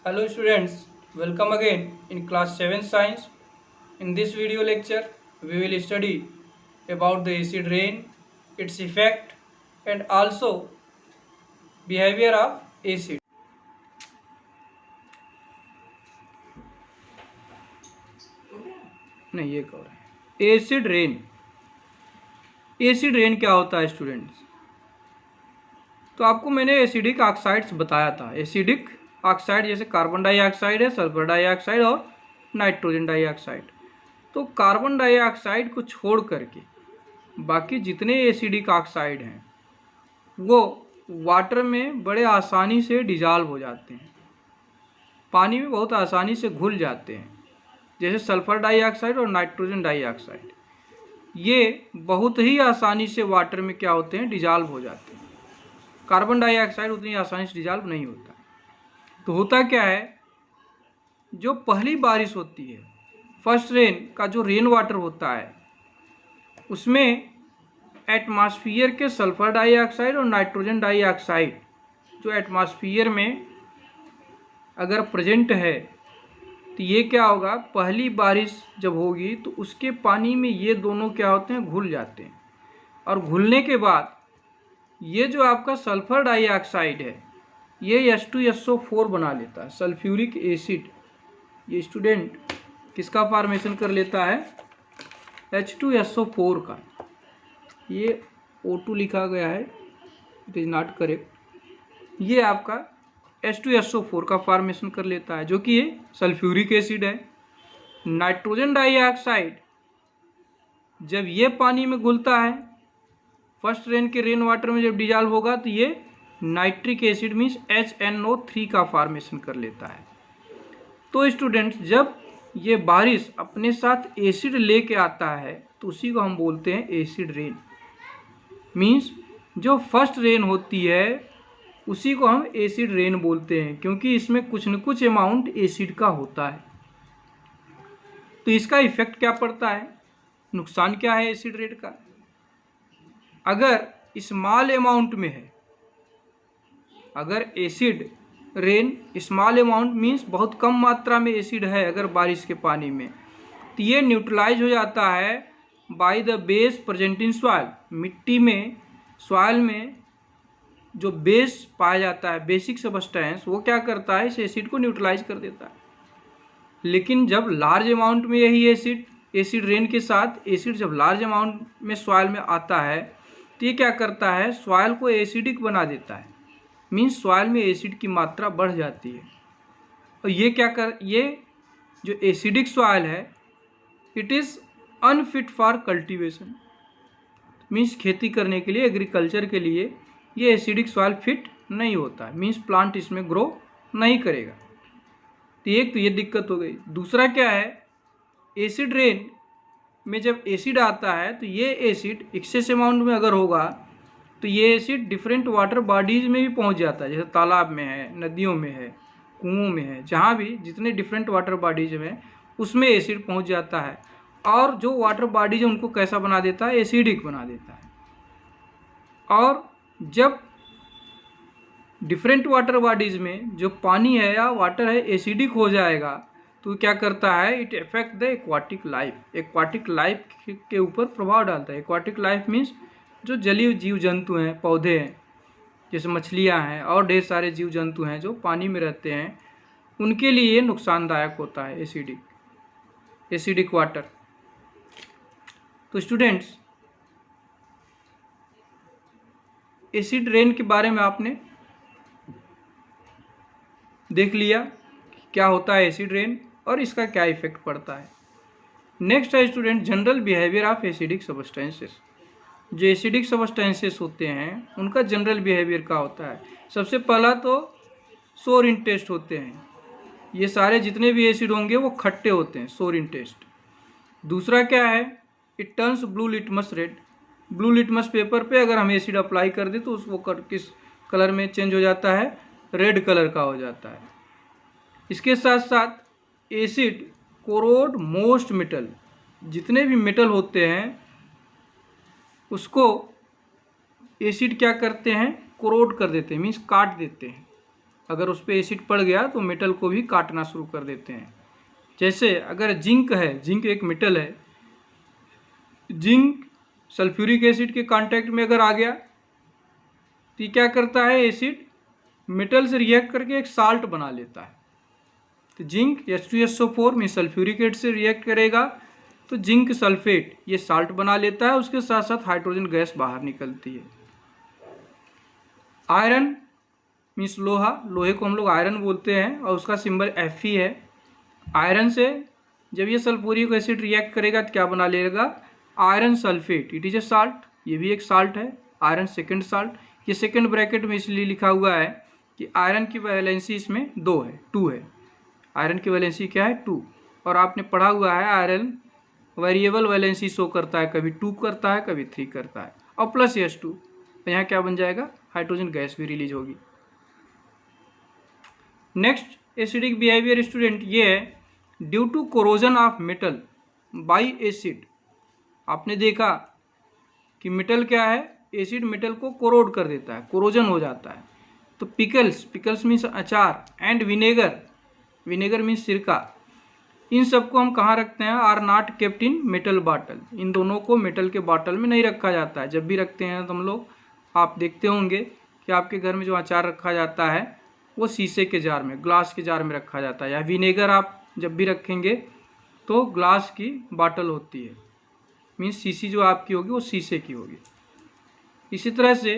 Hello students, welcome again in class 7 science. In this video lecture, we will study about the acid rain, its effect and also behavior of acid. नहीं ये कह रहे हैं acid rain. Acid rain क्या होता है students? तो आपको मैंने एसिडिक ऑक्साइड्स बताया था। एसिडिक ऑक्साइड जैसे कार्बन डाइऑक्साइड है, सल्फर डाइऑक्साइड और नाइट्रोजन डाइऑक्साइड। तो कार्बन डाइऑक्साइड को छोड़ करके बाकी जितने एसिडिक ऑक्साइड हैं वो वाटर में बड़े आसानी से डिजॉल्व हो जाते हैं, पानी में बहुत आसानी से घुल जाते हैं। जैसे सल्फर डाइऑक्साइड और नाइट्रोजन डाइऑक्साइड ये बहुत ही आसानी से वाटर में क्या होते हैं, डिजॉल्व हो जाते हैं। कार्बन डाइऑक्साइड उतनी आसानी से डिजॉल्व नहीं होता। तो होता क्या है, जो पहली बारिश होती है, फर्स्ट रेन का जो रेन वाटर होता है, उसमें एटमॉस्फेयर के सल्फर डाइऑक्साइड और नाइट्रोजन डाइऑक्साइड जो एटमॉस्फेयर में अगर प्रेजेंट है तो ये क्या होगा, पहली बारिश जब होगी तो उसके पानी में ये दोनों क्या होते हैं, घुल जाते हैं। और घुलने के बाद ये जो आपका सल्फर डाइऑक्साइड है ये H2SO4 बना लेता है, सल्फ्यूरिक एसिड। ये स्टूडेंट किसका फॉर्मेशन कर लेता है, H2SO4 का। ये O2 लिखा गया है, इट इज़ नॉट करेक्ट। ये आपका H2SO4 का फॉर्मेशन कर लेता है, जो कि ये सल्फ्यूरिक एसिड है। नाइट्रोजन डाइऑक्साइड जब ये पानी में घुलता है, फर्स्ट रेन के रेन वाटर में जब डिजॉल्व होगा तो ये नाइट्रिक एसिड मीन्स HNO3 का फॉर्मेशन कर लेता है। तो स्टूडेंट्स जब ये बारिश अपने साथ एसिड लेके आता है तो उसी को हम बोलते हैं एसिड रेन। मीन्स जो फर्स्ट रेन होती है उसी को हम एसिड रेन बोलते हैं, क्योंकि इसमें कुछ न कुछ अमाउंट एसिड का होता है। तो इसका इफेक्ट क्या पड़ता है, नुकसान क्या है एसिड रेन का? अगर स्मॉल अमाउंट में है, अगर acid rain small amount means बहुत कम मात्रा में एसिड है अगर बारिश के पानी में, तो ये न्यूट्रलाइज हो जाता है by the base present in soil. मिट्टी में, सॉइल में जो बेस पाया जाता है, बेसिक सब्सटेंस, वो क्या करता है, इस एसिड को न्यूट्रलाइज कर देता है। लेकिन जब लार्ज अमाउंट में यही एसिड रेन के साथ एसिड जब लार्ज अमाउंट में सॉइल में आता है तो ये क्या करता है, सॉइल को एसिडिक बना देता है। मीन्स सॉइल में एसिड की मात्रा बढ़ जाती है। और ये जो एसिडिक सॉइल है it is unfit for cultivation. Means खेती करने के लिए, एग्रीकल्चर के लिए ये एसिडिक सॉइल फिट नहीं होता है। मीन्स प्लांट इसमें ग्रो नहीं करेगा। तो एक तो ये दिक्कत हो गई। दूसरा क्या है, एसिड रेन में जब एसिड आता है तो ये एसिड एक्सेस अमाउंट में अगर होगा तो ये एसिड डिफरेंट वाटर बॉडीज़ में भी पहुंच जाता है। जैसे तालाब में है, नदियों में है, कुओं में है, जहाँ भी जितने डिफरेंट वाटर बॉडीज़ में उसमें एसिड पहुंच जाता है। और जो वाटर बॉडीज है उनको कैसा बना देता है, एसिडिक बना देता है। और जब डिफरेंट वाटर बॉडीज़ में जो पानी है या वाटर है एसिडिक हो जाएगा तो क्या करता है, it affect the aquatic life. Aquatic life के ऊपर प्रभाव डालता है। एक्वाटिक लाइफ मीन्स जो जलीय जीव जंतु हैं, पौधे हैं, जैसे मछलियां हैं और ढेर सारे जीव जंतु हैं जो पानी में रहते हैं, उनके लिए नुकसानदायक होता है एसिडिक वाटर। तो स्टूडेंट्स एसिड रेन के बारे में आपने देख लिया क्या होता है एसिड रेन और इसका क्या इफेक्ट पड़ता है। नेक्स्ट है student general behaviour of acidic substances. जो एसिडिक सब्सटेंसेस होते हैं उनका जनरल बिहेवियर क्या होता है। सबसे पहला तो सोर इन टेस्ट होते हैं। ये सारे जितने भी एसिड होंगे वो खट्टे होते हैं, सोर इन टेस्ट। दूसरा क्या है, it turns blue litmus red. Blue litmus paper पे अगर हम एसिड अप्लाई कर दें तो वो किस कलर में चेंज हो जाता है, रेड कलर का हो जाता है। इसके साथ साथ एसिड कोरोड मोस्ट मेटल। जितने भी मेटल होते हैं उसको एसिड क्या करते हैं, कोरोड कर देते हैं, मीन्स काट देते हैं। अगर उस पर एसिड पड़ गया तो मेटल को भी काटना शुरू कर देते हैं। जैसे अगर जिंक है, जिंक एक मेटल है, जिंक सल्फ्यूरिक एसिड के कांटेक्ट में अगर आ गया तो क्या करता है, एसिड मेटल से रिएक्ट करके एक साल्ट बना लेता है। तो जिंक H2SO4 में सल्फ्यूरिक एसिड से रिएक्ट करेगा तो जिंक सल्फेट ये साल्ट बना लेता है, उसके साथ साथ हाइड्रोजन गैस बाहर निकलती है। आयरन मीन्स लोहा, लोहे को हम लोग आयरन बोलते हैं और उसका सिंबल Fe है। आयरन से जब ये सल्फ्यूरिक एसिड रिएक्ट करेगा तो क्या बना लेगा, iron sulphate, it is a salt, ये भी एक साल्ट है, आयरन सेकेंड साल्ट। ये सेकेंड ब्रैकेट में इसलिए लिखा हुआ है कि आयरन की वैलेंसी इसमें 2 है, 2 है, आयरन की वैलेंसी क्या है, 2। और आपने पढ़ा हुआ है आयरन वेरिएबल वैलेंसी शो करता है, कभी 2 करता है कभी 3 करता है, और प्लस H2, तो यहाँ क्या बन जाएगा, हाइड्रोजन गैस भी रिलीज होगी। नेक्स्ट एसिडिक बिहेवियर स्टूडेंट ये है due to corrosion of metal by acid. आपने देखा कि मेटल क्या है, एसिड मेटल को कोरोड कर देता है, कोरोजन हो जाता है। तो पिकल्स, पिकल्स मीन्स अचार, एंड विनेगर, विनेगर मीन्स सिरका, इन सबको हम कहाँ रखते हैं, are not kept in metal bottle. इन दोनों को मेटल के बॉटल में नहीं रखा जाता है। जब भी रखते हैं तो हम लोग, आप देखते होंगे कि आपके घर में जो अचार रखा जाता है वो शीशे के जार में, ग्लास के जार में रखा जाता है, या विनेगर आप जब भी रखेंगे तो ग्लास की बॉटल होती है, मीन्स शीशी जो आपकी होगी वो शीशे की होगी। इसी तरह से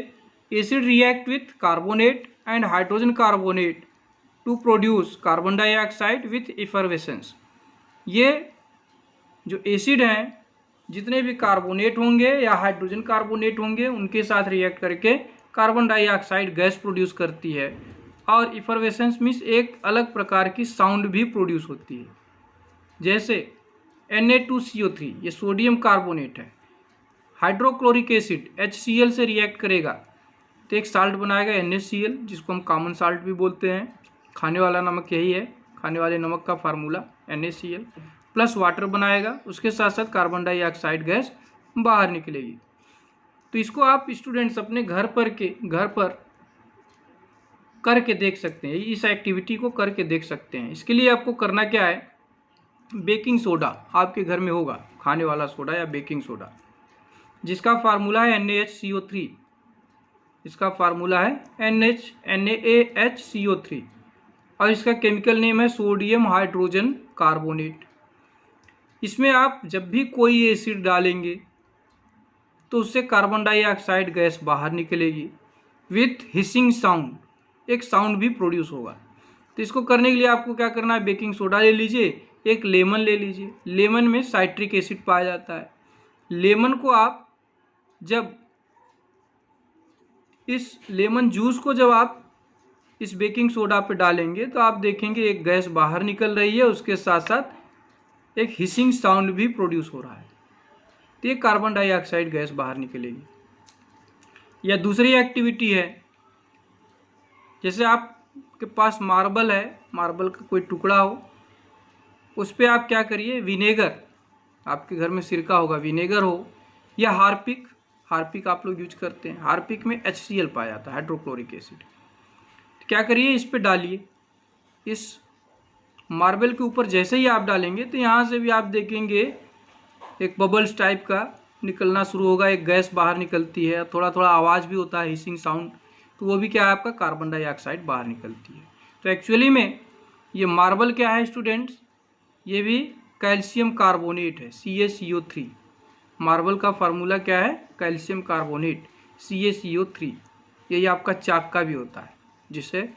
acid react with carbonate and hydrogen carbonate to produce carbon dioxide with effervescence. ये जो एसिड हैं, जितने भी कार्बोनेट होंगे या हाइड्रोजन कार्बोनेट होंगे, उनके साथ रिएक्ट करके कार्बन डाइऑक्साइड गैस प्रोड्यूस करती है, और इफरवेसेंस मीन्स एक अलग प्रकार की साउंड भी प्रोड्यूस होती है। जैसे Na2CO3 ये सोडियम कार्बोनेट है, हाइड्रोक्लोरिक एसिड HCl से रिएक्ट करेगा तो एक साल्ट बनाएगा NaCl, जिसको हम कॉमन साल्ट भी बोलते हैं। खाने वाला नमक यही है, खाने वाले नमक का फार्मूला NaCl, प्लस वाटर बनाएगा, उसके साथ साथ कार्बन डाइऑक्साइड गैस बाहर निकलेगी। तो इसको आप स्टूडेंट्स अपने घर पर करके देख सकते हैं, इस एक्टिविटी को करके देख सकते हैं। इसके लिए आपको करना क्या है, बेकिंग सोडा आपके घर में होगा, खाने वाला सोडा या बेकिंग सोडा, जिसका फार्मूला है NaHCO3, इसका फार्मूला है NaHCO3, और इसका केमिकल नेम है सोडियम हाइड्रोजन कार्बोनेट। इसमें आप जब भी कोई एसिड डालेंगे तो उससे कार्बन डाइऑक्साइड गैस बाहर निकलेगी विथ हिसिंग साउंड, एक साउंड भी प्रोड्यूस होगा। तो इसको करने के लिए आपको क्या करना है, बेकिंग सोडा ले लीजिए, एक लेमन ले लीजिए, लेमन में साइट्रिक एसिड पाया जाता है। लेमन को आप जब इस लेमन जूस को जब आप इस बेकिंग सोडा पे डालेंगे तो आप देखेंगे एक गैस बाहर निकल रही है, उसके साथ साथ एक हिसिंग साउंड भी प्रोड्यूस हो रहा है, तो ये कार्बन डाइऑक्साइड गैस बाहर निकलेगी। या दूसरी एक्टिविटी है, जैसे आपके पास मार्बल है, मार्बल का कोई टुकड़ा हो, उस पर आप क्या करिए, विनेगर, आपके घर में सिरका होगा, विनेगर हो, या हार्पिक, हार्पिक आप लोग यूज करते हैं, हार्पिक में HCl पाया जाता है, हाइड्रोक्लोरिक एसिड। तो क्या करिए, इस पे डालिए, इस मार्बल के ऊपर जैसे ही आप डालेंगे तो यहाँ से भी आप देखेंगे एक बबल्स टाइप का निकलना शुरू होगा, एक गैस बाहर निकलती है, थोड़ा थोड़ा आवाज़ भी होता है, हिसिंग साउंड, तो वो भी क्या है, आपका कार्बन डाइऑक्साइड बाहर निकलती है। तो एक्चुअली में ये मार्बल क्या है स्टूडेंट्स, ये भी कैल्शियम कार्बोनेट है, CaCO3। मार्बल का फार्मूला क्या है, कैल्शियम कार्बोनेट CaCO3। यही आपका चाक का भी होता है, जिसे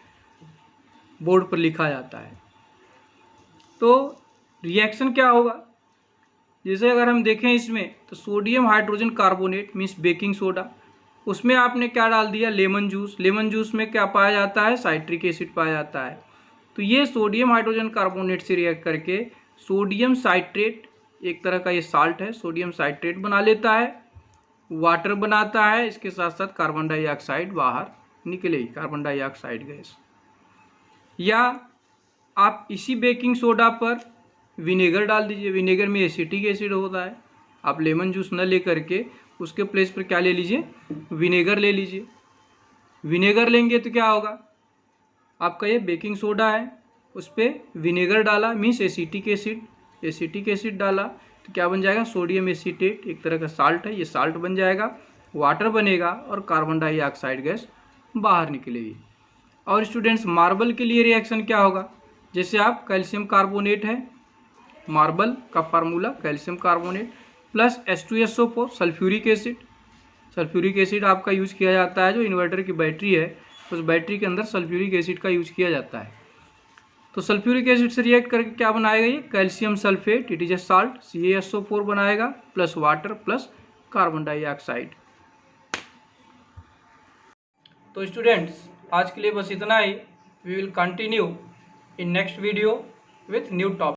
बोर्ड पर लिखा जाता है। तो रिएक्शन क्या होगा, जैसे अगर हम देखें इसमें तो sodium hydrogen carbonate means baking soda, उसमें आपने क्या डाल दिया, लेमन जूस, लेमन जूस में क्या पाया जाता है, साइट्रिक एसिड पाया जाता है। तो ये सोडियम हाइड्रोजन कार्बोनेट से रिएक्ट करके सोडियम साइट्रेट, एक तरह का ये साल्ट है, सोडियम साइट्रेट बना लेता है, वाटर बनाता है, इसके साथ साथ कार्बन डाइऑक्साइड बाहर निकलेगी, कार्बन डाइऑक्साइड गैस। या आप इसी बेकिंग सोडा पर विनेगर डाल दीजिए, विनेगर में एसिटिक एसिड होता है, आप लेमन जूस न ले करके उसके प्लेस पर क्या ले लीजिए, विनेगर ले लीजिए। विनेगर लेंगे तो क्या होगा, आपका ये बेकिंग सोडा है, उस पर विनेगर डाला मीन्स एसिटिक एसिड डाला तो क्या बन जाएगा, सोडियम एसीटेट, एक तरह का साल्ट है, ये साल्ट बन जाएगा, वाटर बनेगा और कार्बन डाइऑक्साइड गैस बाहर निकलेगी। और स्टूडेंट्स मार्बल के लिए रिएक्शन क्या होगा, जैसे आप कैल्शियम कार्बोनेट है, मार्बल का formula calcium carbonate plus H2SO4 sulphuric acid. Sulphuric acid आपका यूज किया जाता है, जो इन्वर्टर की बैटरी है उस बैटरी के अंदर सल्फ्यूरिक एसिड का यूज किया जाता है। तो सल्फ्यूरिक एसिड से रिएक्ट करके क्या बनाएगा, ये calcium sulphate, it is a salt, CaSO4 बनाएगा plus water plus carbon dioxide. तो स्टूडेंट्स आज के लिए बस इतना ही। We will continue in next video with new topic.